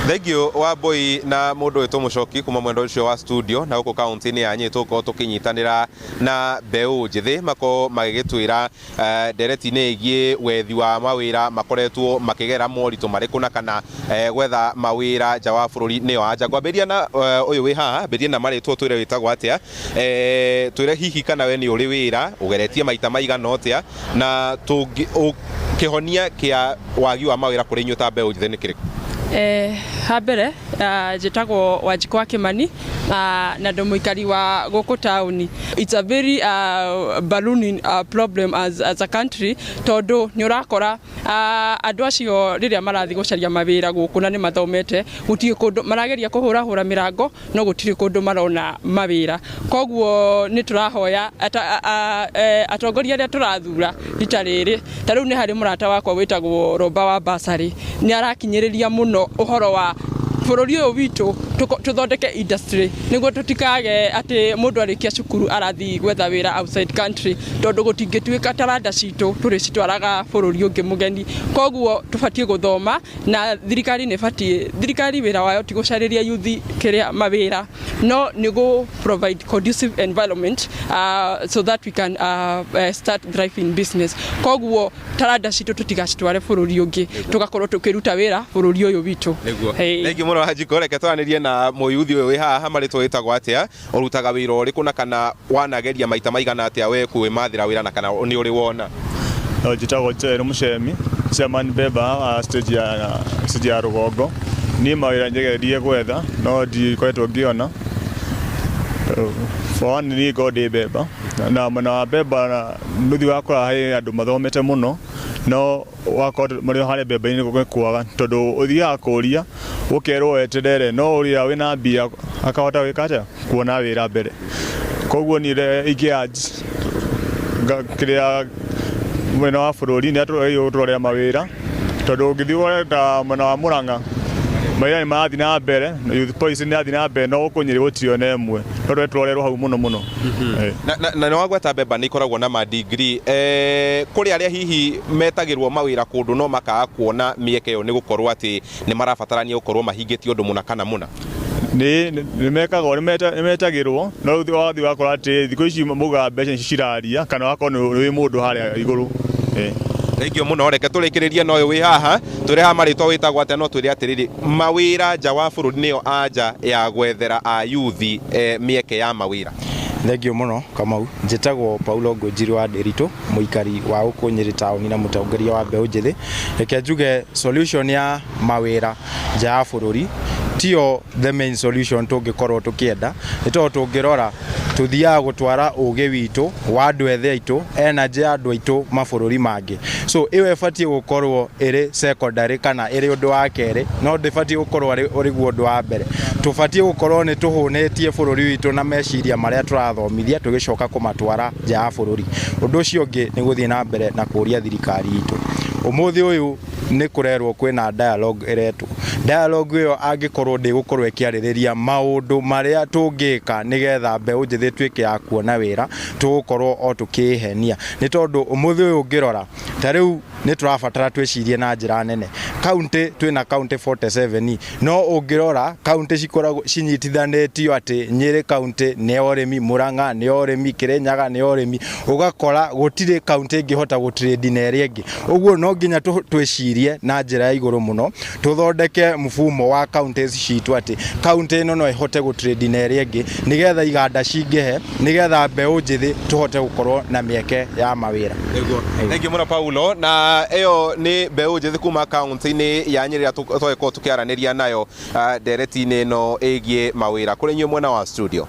Thegio wa boy na mundu witwo Muchoki kuma mwendo ucio wa studio na uko county ni ya Nyeri tuko tukinyitanira na Mbeũ Njĩthĩ mako magigitwira ndereti ni igie wethi wa mawira makoretwo makigera moritu mariku na kana gwetha mawira nja wa bururi ni anja ngwambiria na uyu wi haha mbiria na maritwo twire witagwo atia twire hihi kana we ni uri wira ugeretie maita maigana atia na kihonia kia wagi wa mawira kuri nyuta Mbeũ Njĩthĩ ni kiriku? Habere jitagwo Wanjikũ wa Kimani na ndo muikari wa guku town. It's a very ballooning problem as a country tondu ni urakora andu acio riria marathi gucaria mawira guku na ni mathomete gutiri kundu marageria kuhura mirango no gutiri kundu marona mawira koguo ni turahoya atongoria aria turathura ritariri tariu ni hari murata wakwa witagwo Romba wa Basari ni arakinyiriria muno uhoro wa bururi uyu witu tuthondeke industry niguo tutikage ati mundu arikia cukuru arathi gwetha wira outside country tondu gutingituika taranda citu turi citwaraga bururi ungi mugeni koguo tubatie guthoma na thirikari ne batie thirikari wira wayo ti gucariria youth kiria mawira no nigo provide conducive environment so that we can start driving business koguo taranda citu tutigacitware bururi ungi tugakorwo tukiruta wira bururi uyu witu niguo muno Wanjikũ reke twanirie na muyuthi uyu wi haha maritwo witagwo atia urutaga wira uriku na kana wanageria maita maigana atia we kuimathira wira na kana ni uri wona? Jitagwo Njero Muchemi chairman beba stage ya Rugongo ni mawira njegerie gwetha no ndikoretwo ngiona for ni gode beba na mana beba nuthi wakora hai andu mathomete muno no wakora mario hare beba ni gukwaga tondu uthia kuria ukerwo weterere no uria wina mbia akahota wikata kuona wira mbere koguo ni ikiaji kiria mwena wa bururi ni atũrorera mawira tondu ngithio ta mwena wa Murang'a mawira ni marathi na mbere youth police ni athi na mbere no kunyiri gutione emwe tondu turorerwo hau muno na no wagweta beba ni ikoragwo na ma degree kuri aria hihi metagirwo mawira kundu no makaga kuona mieke yo ni gukorwo ati ni marabatarania gukorwo mahingitio undu muna kana muna ni mekagwo ni metagirwo no wathi wakora ati thiko ici muga mbeca ciraria kana wakona wi mundu haria iguru Thegio muno reke turikiririe no uyu wi haha turi ha maritwa witagwo atia no twire atiriri mawira nja wa bururi niyo anja ya gwethera a youth mieke ya mawira? Thegio muno Kamau njitagwo Paulo Ngũnjiri wa Ndiritu muikari wa guku Nyeri town na mutongoria wa Mbeũ Njĩthĩ reke njuge solution ya mawira nja ya bururi tio the main solution tungikorwo tukienda nito tungirora tuthia gutwara uge witu wa andu ethe aitu energy ya andu aitu mabururi mangi so iwe fatie gukorwo iri secondary kana iri undu wa kere no ndifatie gukorwo uri guo undu wa mbere tufatie gukorwo ni tuhunetie bururi witu na meciria maria turathomithia tugicoka kumatwara nja ya bururi undu ucio ungi ni guthie na mbere na kuria thirikari itu umuthi uyu ni kurerwo kwina dialogue iretu dialogue yo angikorwo ndi gukorwo ikiaririria maundu maria tungika nigetha Mbeũ Njĩthĩ twike ya kuona wira tugukorwo o tukihenia ni tondu umuthi uyu ngirora tariu ni turabatara twicirie na njira nene county twina county 47 no ungirora county cikoragwo cinyitithanetio ati Nyeri county ni oremi Murang'a ni oremi Kirinyaga ni oremi ugakora gutire county ingihota gutrade na area ingi uguo no nginya twicirie na njira ya iguru muno tuthondeke mfumo wa counties citu ati county ino no ihote gutrade na area ingi nigetha iganda cingehe nigetha Mbeũ Njĩthĩ tuhote gukorwo na mieke ya mawira. Thank you muno Paulo na eyo ni Mbeũ Njĩthĩ kuma county ni ya Nyeri tweko tukiaraniria nayo ndereti-ini no igie mawira kuri nywe mwena wa studio.